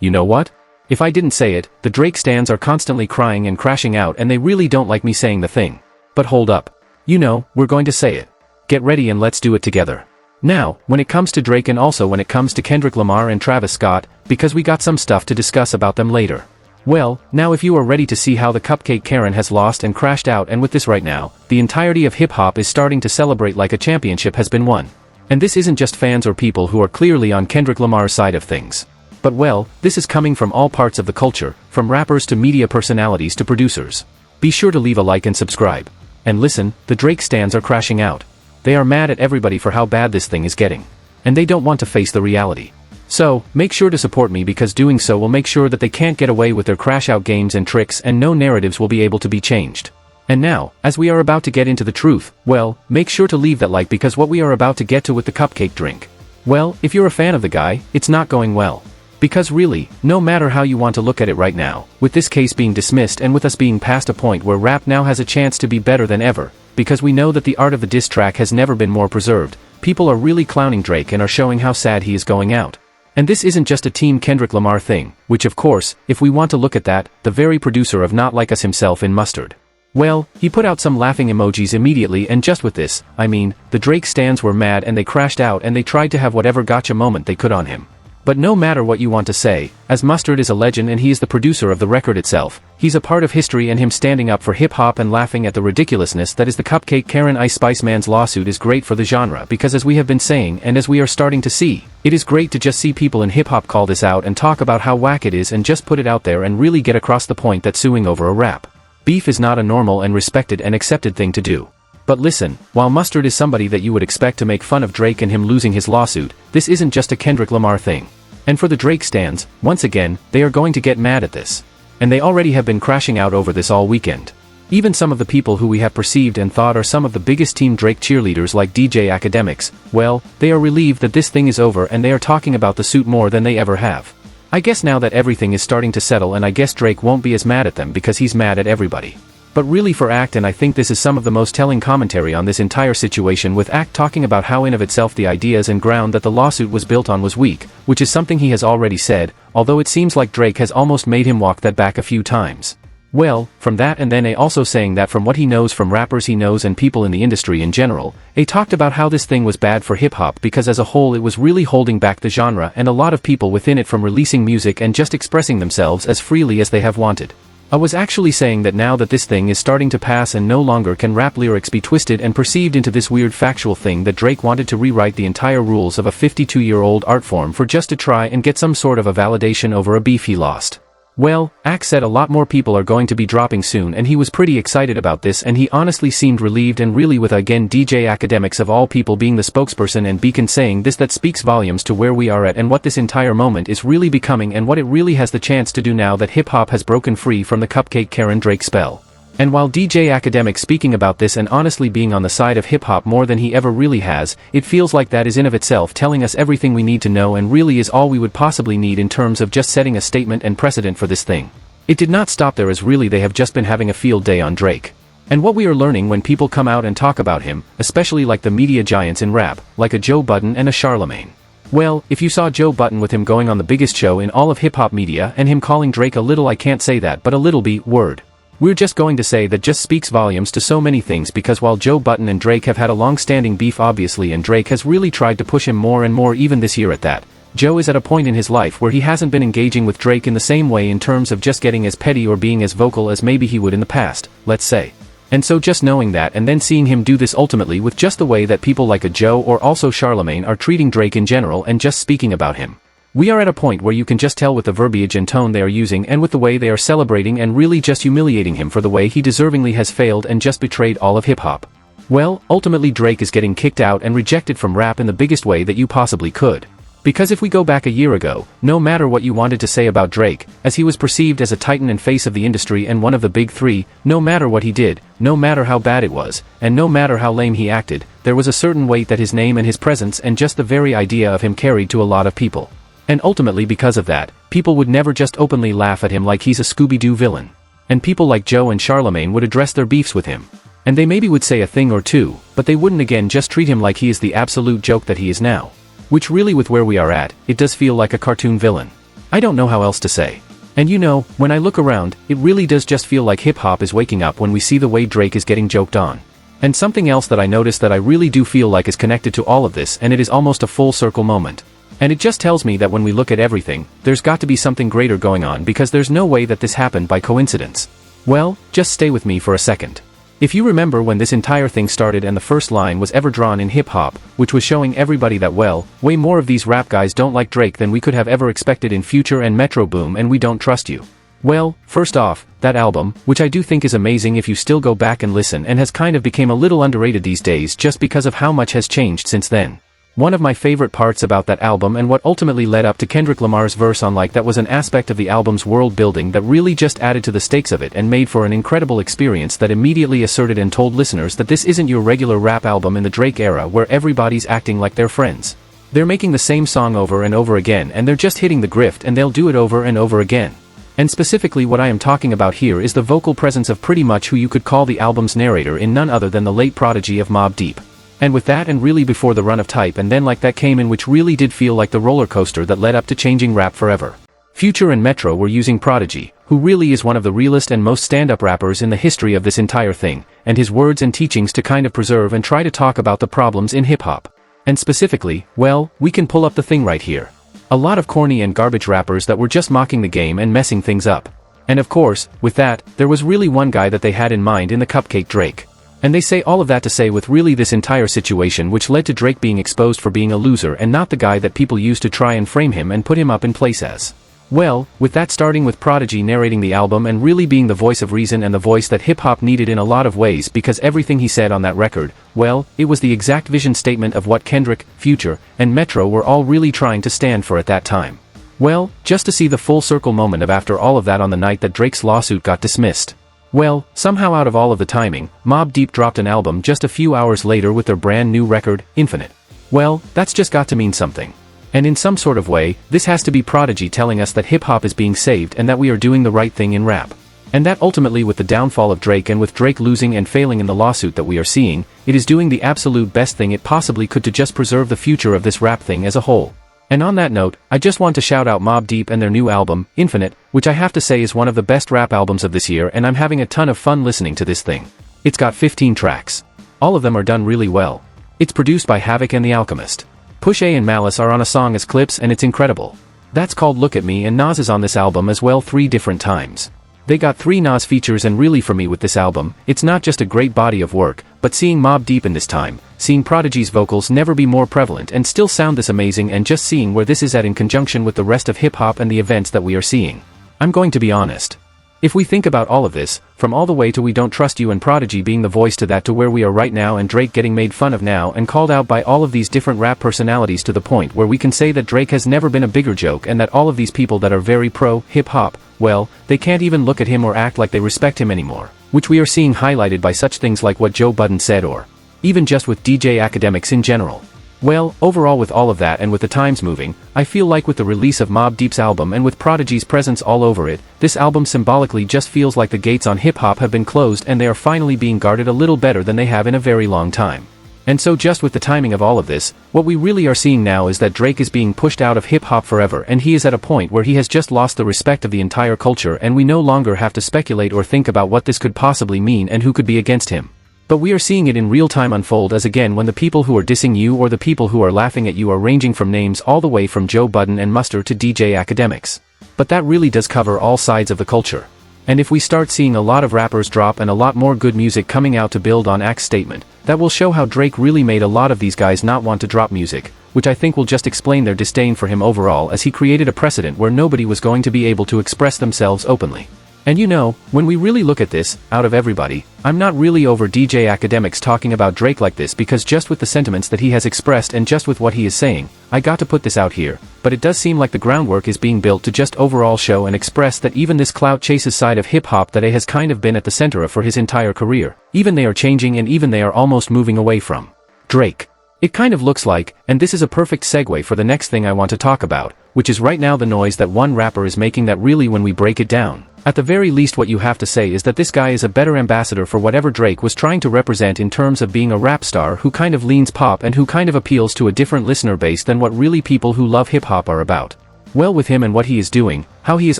You know what? If I didn't say it, the Drake stans are constantly crying and crashing out and they really don't like me saying the thing. But hold up. You know, we're going to say it. Get ready and let's do it together. Now, when it comes to Drake and also when it comes to Kendrick Lamar and Travis Scott, because we got some stuff to discuss about them later. Well, now if you are ready to see how the cupcake Karen has lost and crashed out, and with this right now, the entirety of hip-hop is starting to celebrate like a championship has been won. And this isn't just fans or people who are clearly on Kendrick Lamar's side of things. But well, this is coming from all parts of the culture, from rappers to media personalities to producers. Be sure to leave a like and subscribe. And listen, the Drake stans are crashing out. They are mad at everybody for how bad this thing is getting. And they don't want to face the reality. So, make sure to support me because doing so will make sure that they can't get away with their crash out games and tricks and no narratives will be able to be changed. And now, as we are about to get into the truth, well, make sure to leave that like because what we are about to get to with the cupcake drink. Well, if you're a fan of the guy, it's not going well. Because really, no matter how you want to look at it right now, with this case being dismissed and with us being past a point where rap now has a chance to be better than ever, because we know that the art of the diss track has never been more preserved, people are really clowning Drake and are showing how sad he is going out. And this isn't just a Team Kendrick Lamar thing, which of course, if we want to look at that, the very producer of Not Like Us himself in Mustard. Well, he put out some laughing emojis immediately, and just with this, I mean, the Drake stans were mad and they crashed out and they tried to have whatever gotcha moment they could on him. But no matter what you want to say, as Mustard is a legend and he is the producer of the record itself, he's a part of history, and him standing up for hip-hop and laughing at the ridiculousness that is the cupcake Karen Ice Spice Man's lawsuit is great for the genre because as we have been saying and as we are starting to see, it is great to just see people in hip-hop call this out and talk about how whack it is and just put it out there and really get across the point that suing over a rap beef is not a normal and respected and accepted thing to do. But listen, while Mustard is somebody that you would expect to make fun of Drake and him losing his lawsuit, this isn't just a Kendrick Lamar thing. And for the Drake stans, once again, they are going to get mad at this. And they already have been crashing out over this all weekend. Even some of the people who we have perceived and thought are some of the biggest Team Drake cheerleaders like DJ Academics, well, they are relieved that this thing is over and they are talking about the suit more than they ever have. I guess now that everything is starting to settle, and I guess Drake won't be as mad at them because he's mad at everybody. But really for Act, and I think this is some of the most telling commentary on this entire situation, with Act talking about how in of itself the ideas and ground that the lawsuit was built on was weak, which is something he has already said, although it seems like Drake has almost made him walk that back a few times. Well, from that and then A also saying that from what he knows from rappers he knows and people in the industry in general, A talked about how this thing was bad for hip-hop because as a whole it was really holding back the genre and a lot of people within it from releasing music and just expressing themselves as freely as they have wanted. I was actually saying that now that this thing is starting to pass and no longer can rap lyrics be twisted and perceived into this weird factual thing, that Drake wanted to rewrite the entire rules of a 52-year-old art form for just to try and get some sort of a validation over a beef he lost. Well, Ack said a lot more people are going to be dropping soon and he was pretty excited about this, and he honestly seemed relieved, and really with again DJ Academics of all people being the spokesperson and beacon saying this, that speaks volumes to where we are at and what this entire moment is really becoming and what it really has the chance to do now that hip-hop has broken free from the cupcake Karen Drake spell. And while DJ Academic speaking about this and honestly being on the side of hip-hop more than he ever really has, it feels like that is in of itself telling us everything we need to know and really is all we would possibly need in terms of just setting a statement and precedent for this thing. It did not stop there, as really they have just been having a field day on Drake. And what we are learning when people come out and talk about him, especially like the media giants in rap, like a Joe Budden and a Charlemagne. Well, if you saw Joe Budden with him going on the biggest show in all of hip-hop media and him calling Drake a little, I can't say that, but a little word. We're just going to say that just speaks volumes to so many things, because while Joe Budden and Drake have had a long-standing beef obviously, and Drake has really tried to push him more and more even this year at that, Joe is at a point in his life where he hasn't been engaging with Drake in the same way in terms of just getting as petty or being as vocal as maybe he would in the past, let's say. And so just knowing that and then seeing him do this ultimately with just the way that people like a Joe or also Charlemagne are treating Drake in general and just speaking about him. We are at a point where you can just tell with the verbiage and tone they are using and with the way they are celebrating and really just humiliating him for the way he deservingly has failed and just betrayed all of hip-hop. Well, ultimately Drake is getting kicked out and rejected from rap in the biggest way that you possibly could. Because if we go back a year ago, no matter what you wanted to say about Drake, as he was perceived as a titan and face of the industry and one of the big three, no matter what he did, no matter how bad it was, and no matter how lame he acted, there was a certain weight that his name and his presence and just the very idea of him carried to a lot of people. And ultimately because of that, people would never just openly laugh at him like he's a Scooby-Doo villain. And people like Joe and Charlemagne would address their beefs with him. And they maybe would say a thing or two, but they wouldn't again just treat him like he is the absolute joke that he is now. Which really with where we are at, it does feel like a cartoon villain. I don't know how else to say. And you know, when I look around, it really does just feel like hip-hop is waking up when we see the way Drake is getting joked on. And something else that I noticed that I really do feel like is connected to all of this, and it is almost a full circle moment. And it just tells me that when we look at everything, there's got to be something greater going on, because there's no way that this happened by coincidence. Well, just stay with me for a second. If you remember when this entire thing started and the first line was ever drawn in hip-hop, which was showing everybody that well, way more of these rap guys don't like Drake than we could have ever expected in Future and Metro Boom, and we don't trust you. Well, first off, that album, which I do think is amazing if you still go back and listen, and has kind of become a little underrated these days just because of how much has changed since then. One of my favorite parts about that album and what ultimately led up to Kendrick Lamar's verse on Like That was an aspect of the album's world building that really just added to the stakes of it and made for an incredible experience that immediately asserted and told listeners that this isn't your regular rap album in the Drake era where everybody's acting like they're friends. They're making the same song over and over again, and they're just hitting the grift, and they'll do it over and over again. And specifically what I am talking about here is the vocal presence of pretty much who you could call the album's narrator in none other than the late prodigy of Mobb Deep. And with that, and really before the run of Type and then Like That came in, which really did feel like the roller coaster that led up to changing rap forever. Future and Metro were using Prodigy, who really is one of the realest and most stand-up rappers in the history of this entire thing, and his words and teachings to kind of preserve and try to talk about the problems in hip-hop. And specifically, well, we can pull up the thing right here. A lot of corny and garbage rappers that were just mocking the game and messing things up. And of course, with that, there was really one guy that they had in mind in the Cupcake Drake. And they say all of that to say with really this entire situation which led to Drake being exposed for being a loser and not the guy that people used to try and frame him and put him up in place as. Well, with that starting with Prodigy narrating the album and really being the voice of reason and the voice that hip-hop needed in a lot of ways, because everything he said on that record, well, it was the exact vision statement of what Kendrick, Future, and Metro were all really trying to stand for at that time. Well, just to see the full circle moment of after all of that on the night that Drake's lawsuit got dismissed. Well, somehow out of all of the timing, Mobb Deep dropped an album just a few hours later with their brand new record, Infinite. Well, that's just got to mean something. And in some sort of way, this has to be Prodigy telling us that hip-hop is being saved and that we are doing the right thing in rap. And that ultimately with the downfall of Drake and with Drake losing and failing in the lawsuit that we are seeing, it is doing the absolute best thing it possibly could to just preserve the future of this rap thing as a whole. And on that note, I just want to shout out Mobb Deep and their new album, Infinite, which I have to say is one of the best rap albums of this year, and I'm having a ton of fun listening to this thing. It's got 15 tracks. All of them are done really well. It's produced by Havoc and The Alchemist. Push A and Malice are on a song as clips, and it's incredible. That's called Look At Me, and Nas is on this album as well 3 different times. They got 3 Nas features, and really for me with this album, it's not just a great body of work, but seeing Mobb Deep in this time, seeing Prodigy's vocals never be more prevalent and still sound this amazing, and just seeing where this is at in conjunction with the rest of hip-hop and the events that we are seeing. I'm going to be honest. If we think about all of this, from all the way to We Don't Trust You and Prodigy being the voice to that to where we are right now and Drake getting made fun of now and called out by all of these different rap personalities to the point where we can say that Drake has never been a bigger joke and that all of these people that are very pro-hip-hop, well, they can't even look at him or act like they respect him anymore, which we are seeing highlighted by such things like what Joe Budden said or even just with DJ Academics in general. Well, overall with all of that and with the times moving, I feel like with the release of Mobb Deep's album and with Prodigy's presence all over it, this album symbolically just feels like the gates on hip-hop have been closed and they are finally being guarded a little better than they have in a very long time. And so just with the timing of all of this, what we really are seeing now is that Drake is being pushed out of hip-hop forever, and he is at a point where he has just lost the respect of the entire culture, and we no longer have to speculate or think about what this could possibly mean and who could be against him. But we are seeing it in real time unfold as again when the people who are dissing you or the people who are laughing at you are ranging from names all the way from Joe Budden and Mustard to DJ Academics. But that really does cover all sides of the culture. And if we start seeing a lot of rappers drop and a lot more good music coming out to build on Act's statement, that will show how Drake really made a lot of these guys not want to drop music, which I think will just explain their disdain for him overall, as he created a precedent where nobody was going to be able to express themselves openly. And you know, when we really look at this, out of everybody, I'm not really over DJ Academics talking about Drake like this, because just with the sentiments that he has expressed and just with what he is saying, I got to put this out here, but it does seem like the groundwork is being built to just overall show and express that even this clout chases side of hip-hop that he has kind of been at the center of for his entire career, even they are changing and even they are almost moving away from Drake. It kind of looks like, and this is a perfect segue for the next thing I want to talk about, which is right now the noise that one rapper is making that really when we break it down, at the very least what you have to say is that this guy is a better ambassador for whatever Drake was trying to represent in terms of being a rap star who kind of leans pop and who kind of appeals to a different listener base than what really people who love hip-hop are about. Well, with him and what he is doing, how he is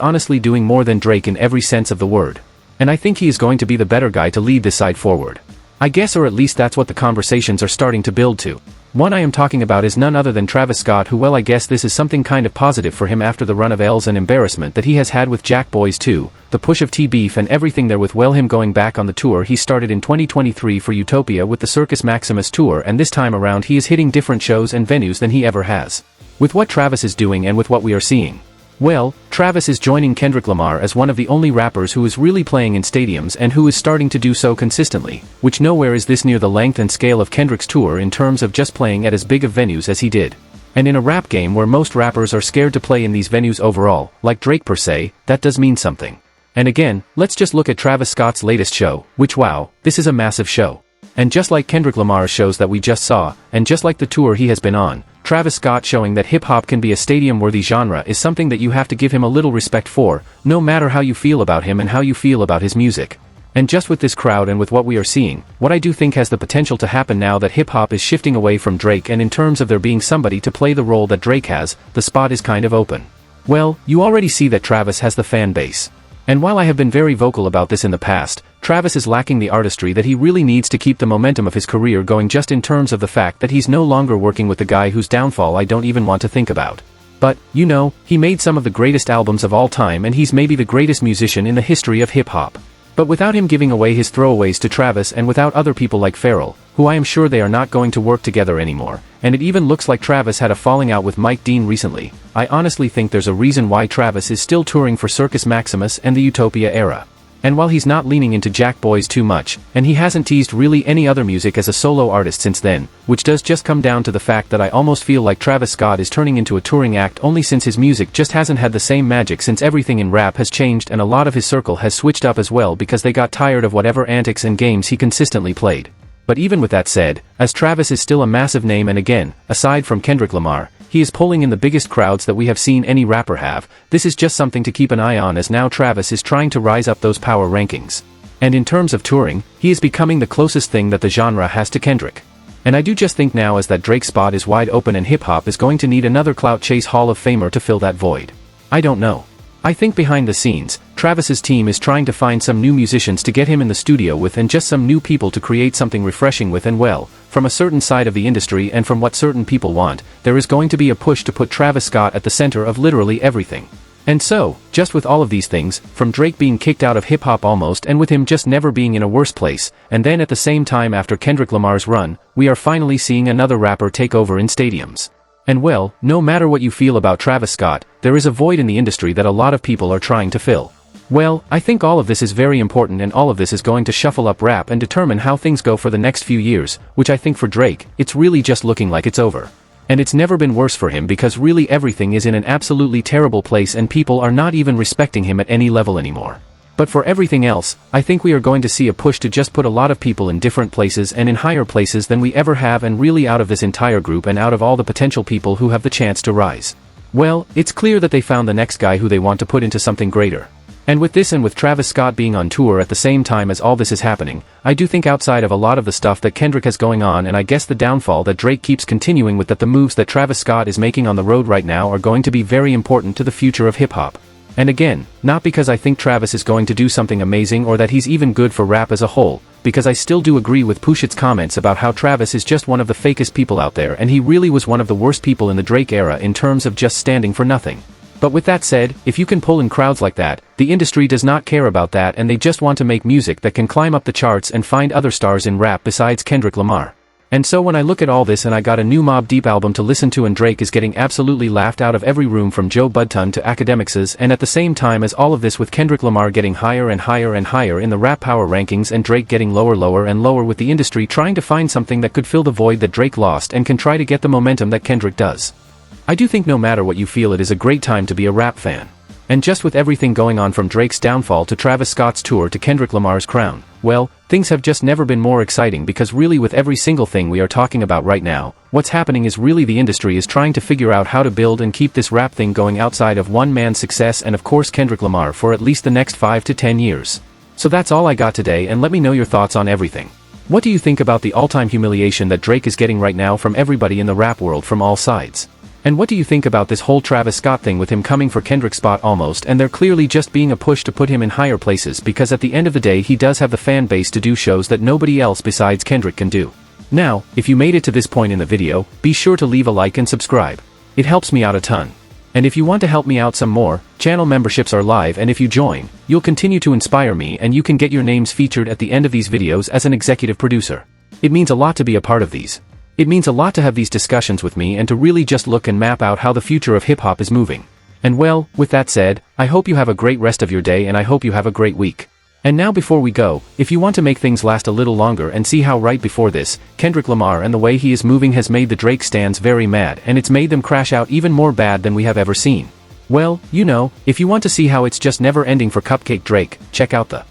honestly doing more than Drake in every sense of the word. And I think he is going to be the better guy to lead this side forward. I guess, or at least that's what the conversations are starting to build to. One I am talking about is none other than Travis Scott, who, well, I guess this is something kind of positive for him after the run of L's and embarrassment that he has had with Jack Boys 2, the push of T-Beef and everything there with, well, him going back on the tour he started in 2023 for Utopia with the Circus Maximus tour, and this time around he is hitting different shows and venues than he ever has. With what Travis is doing and with what we are seeing. Well, Travis is joining Kendrick Lamar as one of the only rappers who is really playing in stadiums and who is starting to do so consistently, which nowhere is this near the length and scale of Kendrick's tour in terms of just playing at as big of venues as he did. And in a rap game where most rappers are scared to play in these venues overall, like Drake per se, that does mean something. And again, let's just look at Travis Scott's latest show, which, wow, this is a massive show. And just like Kendrick Lamar's shows that we just saw, and just like the tour he has been on, Travis Scott showing that hip-hop can be a stadium-worthy genre is something that you have to give him a little respect for, no matter how you feel about him and how you feel about his music. And just with this crowd and with what we are seeing, what I do think has the potential to happen now that hip-hop is shifting away from Drake, and in terms of there being somebody to play the role that Drake has, the spot is kind of open. Well, you already see that Travis has the fan base. And while I have been very vocal about this in the past, Travis is lacking the artistry that he really needs to keep the momentum of his career going, just in terms of the fact that he's no longer working with the guy whose downfall I don't even want to think about. But, you know, he made some of the greatest albums of all time and he's maybe the greatest musician in the history of hip-hop. But without him giving away his throwaways to Travis, and without other people like Pharrell, who I am sure they are not going to work together anymore, and it even looks like Travis had a falling out with Mike Dean recently, I honestly think there's a reason why Travis is still touring for Circus Maximus and the Utopia era. And while he's not leaning into Jack Boys too much, and he hasn't teased really any other music as a solo artist since then, which does just come down to the fact that I almost feel like Travis Scott is turning into a touring act only since his music just hasn't had the same magic, since everything in rap has changed and a lot of his circle has switched up as well because they got tired of whatever antics and games he consistently played. But even with that said, as Travis is still a massive name, and again, aside from Kendrick Lamar, he is pulling in the biggest crowds that we have seen any rapper have, this is just something to keep an eye on, as now Travis is trying to rise up those power rankings. And in terms of touring, he is becoming the closest thing that the genre has to Kendrick. And I do just think now as that Drake spot is wide open and hip-hop is going to need another clout chase Hall of Famer to fill that void. I don't know. I think behind the scenes, Travis's team is trying to find some new musicians to get him in the studio with, and just some new people to create something refreshing with, and well, from a certain side of the industry and from what certain people want, there is going to be a push to put Travis Scott at the center of literally everything. And so, just with all of these things, from Drake being kicked out of hip-hop almost, and with him just never being in a worse place, and then at the same time after Kendrick Lamar's run, we are finally seeing another rapper take over in stadiums. And well, no matter what you feel about Travis Scott, there is a void in the industry that a lot of people are trying to fill. Well, I think all of this is very important, and all of this is going to shuffle up rap and determine how things go for the next few years, which I think for Drake, it's really just looking like it's over. And it's never been worse for him, because really everything is in an absolutely terrible place and people are not even respecting him at any level anymore. But for everything else, I think we are going to see a push to just put a lot of people in different places and in higher places than we ever have, and really out of this entire group and out of all the potential people who have the chance to rise. Well, it's clear that they found the next guy who they want to put into something greater. And with this, and with Travis Scott being on tour at the same time as all this is happening, I do think outside of a lot of the stuff that Kendrick has going on, and I guess the downfall that Drake keeps continuing with, that the moves that Travis Scott is making on the road right now are going to be very important to the future of hip-hop. And again, not because I think Travis is going to do something amazing or that he's even good for rap as a whole, because I still do agree with Pushit's comments about how Travis is just one of the fakest people out there, and he really was one of the worst people in the Drake era in terms of just standing for nothing. But with that said, if you can pull in crowds like that, the industry does not care about that, and they just want to make music that can climb up the charts and find other stars in rap besides Kendrick Lamar. And so when I look at all this, and I got a new Mobb Deep album to listen to, and Drake is getting absolutely laughed out of every room from Joe Budden to academics, and at the same time as all of this with Kendrick Lamar getting higher and higher and higher in the rap power rankings, and Drake getting lower and lower, with the industry trying to find something that could fill the void that Drake lost and can try to get the momentum that Kendrick does. I do think no matter what you feel, it is a great time to be a rap fan. And just with everything going on from Drake's downfall to Travis Scott's tour to Kendrick Lamar's crown, well, things have just never been more exciting, because really with every single thing we are talking about right now, what's happening is really the industry is trying to figure out how to build and keep this rap thing going outside of one man's success, and of course Kendrick Lamar, for at least the next 5 to 10 years. So that's all I got today, and let me know your thoughts on everything. What do you think about the all-time humiliation that Drake is getting right now from everybody in the rap world from all sides? And what do you think about this whole Travis Scott thing with him coming for Kendrick's spot almost, and they're clearly just being a push to put him in higher places because at the end of the day he does have the fan base to do shows that nobody else besides Kendrick can do. Now, if you made it to this point in the video, be sure to leave a like and subscribe. It helps me out a ton. And if you want to help me out some more, channel memberships are live, and if you join, you'll continue to inspire me and you can get your names featured at the end of these videos as an executive producer. It means a lot to be a part of these. It means a lot to have these discussions with me and to really just look and map out how the future of hip-hop is moving. And well, with that said, I hope you have a great rest of your day and I hope you have a great week. And now before we go, if you want to make things last a little longer and see how right before this, Kendrick Lamar and the way he is moving has made the Drake stans very mad and it's made them crash out even more bad than we have ever seen. Well, you know, if you want to see how it's just never ending for Cupcake Drake, check out the